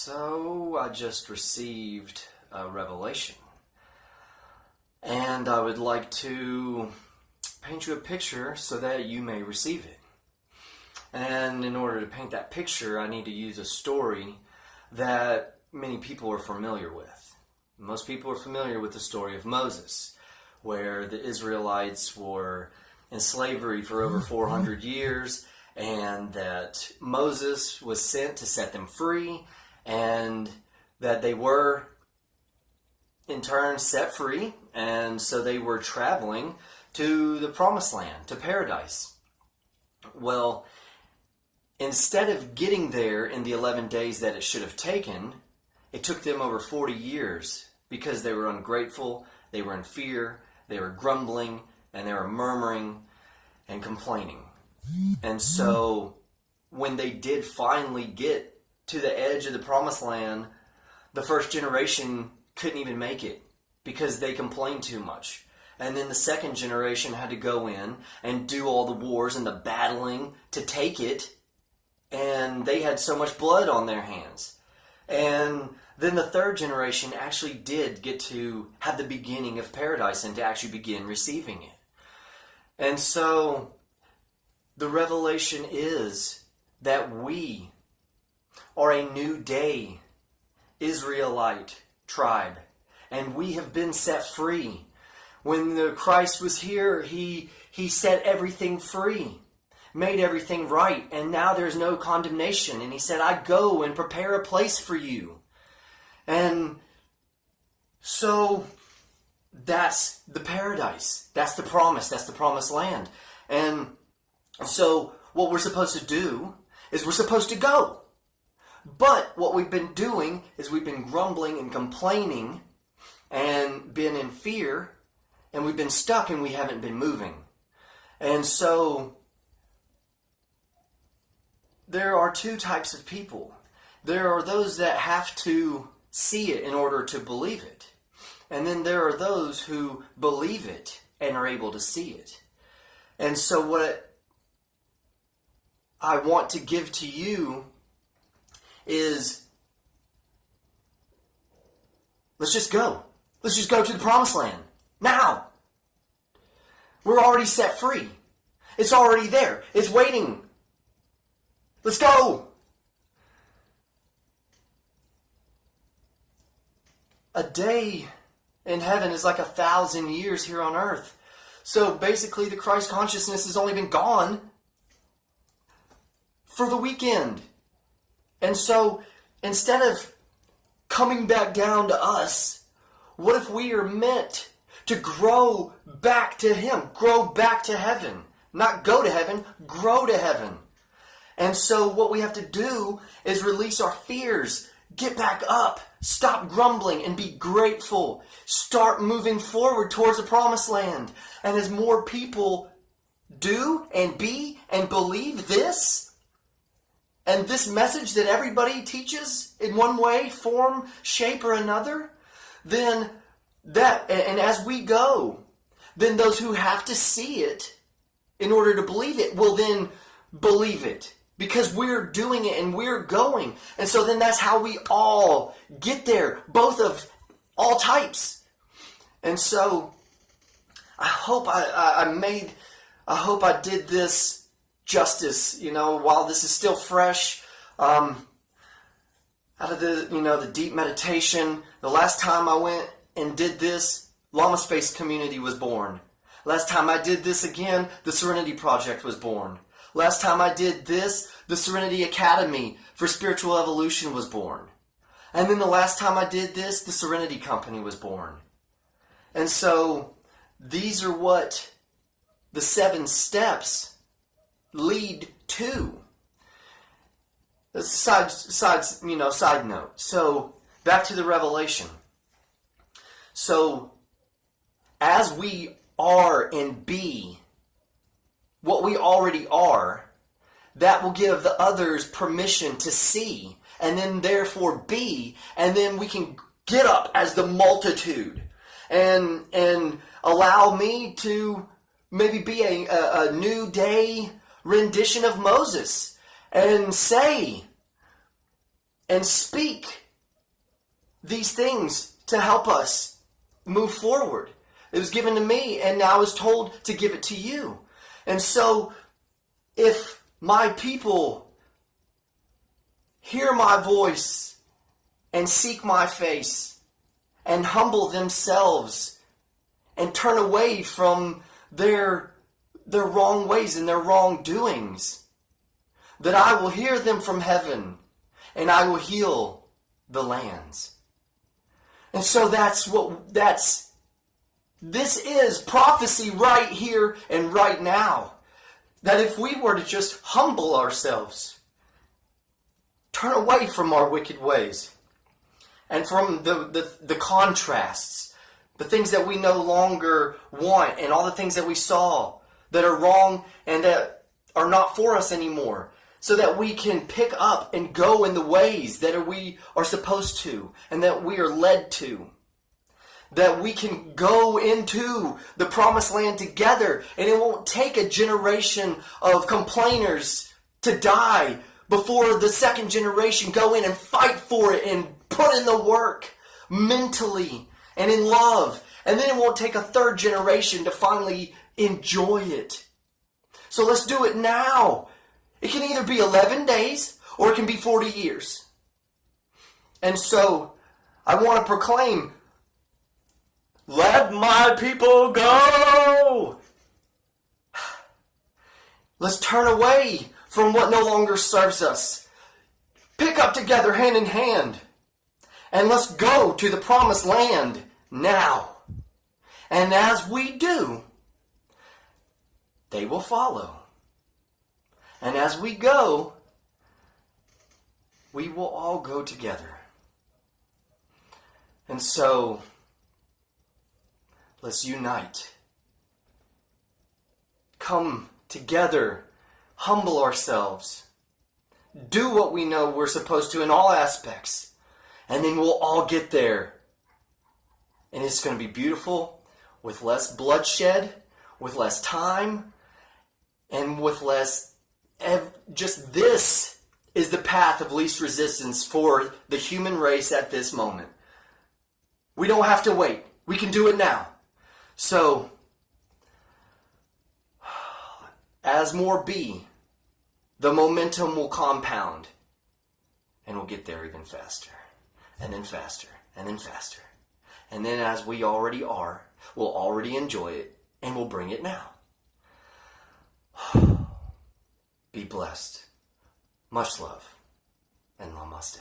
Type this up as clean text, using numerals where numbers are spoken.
So I just received a revelation, and I would like to paint you a picture so that you may receive it. And in order to paint that picture, I need to use a story that many people are familiar with. Most people are familiar with the story of Moses, where the Israelites were in slavery for over 400 years, and that Moses was sent to set them free, and that they were in turn set free, and so they were traveling to the promised land, to paradise. Well, instead of getting there in the 11 days that it should have taken, it took them over 40 years because they were ungrateful, they were in fear, they were grumbling, and they were murmuring and complaining. And so when they did finally get to the edge of the promised land, the first generation couldn't even make it because they complained too much. And then the second generation had to go in and do all the wars and the battling to take it, and they had so much blood on their hands. And then the third generation actually did get to have the beginning of paradise and to actually begin receiving it. And so the revelation is that we are a new day Israelite tribe, and we have been set free. When the Christ was here, he set everything free, made everything right, and now there's no condemnation. And he said, I go and prepare a place for you. And so that's the paradise. That's the promise. That's the promised land. And so what we're supposed to do is we're supposed to go. But what we've been doing is we've been grumbling and complaining and been in fear, and we've been stuck and we haven't been moving. And so there are two types of people. There are those that have to see it in order to believe it. And then there are those who believe it and are able to see it. And so what I want to give to you is, let's just go. Let's just go to the promised land. Now. We're already set free. It's already there. It's waiting. Let's go. A day in heaven is like 1,000 years here on earth. So basically the Christ consciousness has only been gone for the weekend. And so instead of coming back down to us, what if we are meant to grow back to Him, grow back to heaven? Not go to heaven, grow to heaven. And so what we have to do is release our fears, get back up, stop grumbling and be grateful. Start moving forward towards the promised land. And as more people do and be and believe this, and this message that everybody teaches in one way, form, shape, or another, then that, and as we go, then those who have to see it in order to believe it will then believe it. Because we're doing it and we're going. And so then that's how we all get there, both of all types. And so I hope I did this justice, while this is still fresh, out of the deep meditation. The last time I went and did this, Llama Space Community was born. Last time I did this again, the Serenity Project was born. Last time I did this, the Serenity Academy for Spiritual Evolution was born. And then the last time I did this, the Serenity Company was born. And so these are what the 7 steps lead to. Side note. So back to the revelation. So as we are and be what we already are, that will give the others permission to see and then therefore be, and then we can get up as the multitude and allow me to maybe be a new day rendition of Moses and say, and speak these things to help us move forward. It was given to me, and now I was told to give it to you. And so, if my people hear my voice and seek my face and humble themselves and turn away from their wrong ways and their wrongdoings, that I will hear them from heaven and I will heal the lands. And so this is prophecy right here and right now. That if we were to just humble ourselves, turn away from our wicked ways, and from the contrasts, the things that we no longer want, and all the things that we saw that are wrong and that are not for us anymore, so that we can pick up and go in the ways that we are supposed to and that we are led to. That we can go into the promised land together, and it won't take a generation of complainers to die before the second generation go in and fight for it and put in the work mentally and in love. And then it won't take a third generation to finally enjoy it. So let's do it now. It can either be 11 days or it can be 40 years. And so I want to proclaim, let my people go! Let's turn away from what no longer serves us. Pick up together hand in hand. And let's go to the promised land now. And as we do, they will follow. And as we go, we will all go together. And so, let's unite. Come together, humble ourselves, do what we know we're supposed to in all aspects, and then we'll all get there. And it's going to be beautiful, with less bloodshed, with less time, and with less... Just this is the path of least resistance for the human race at this moment. We don't have to wait. We can do it now. So, as more be, the momentum will compound, and we'll get there even faster, and then faster, and then faster. And then as we already are, we'll already enjoy it, and we'll bring it now. Be blessed. Much love, and namaste.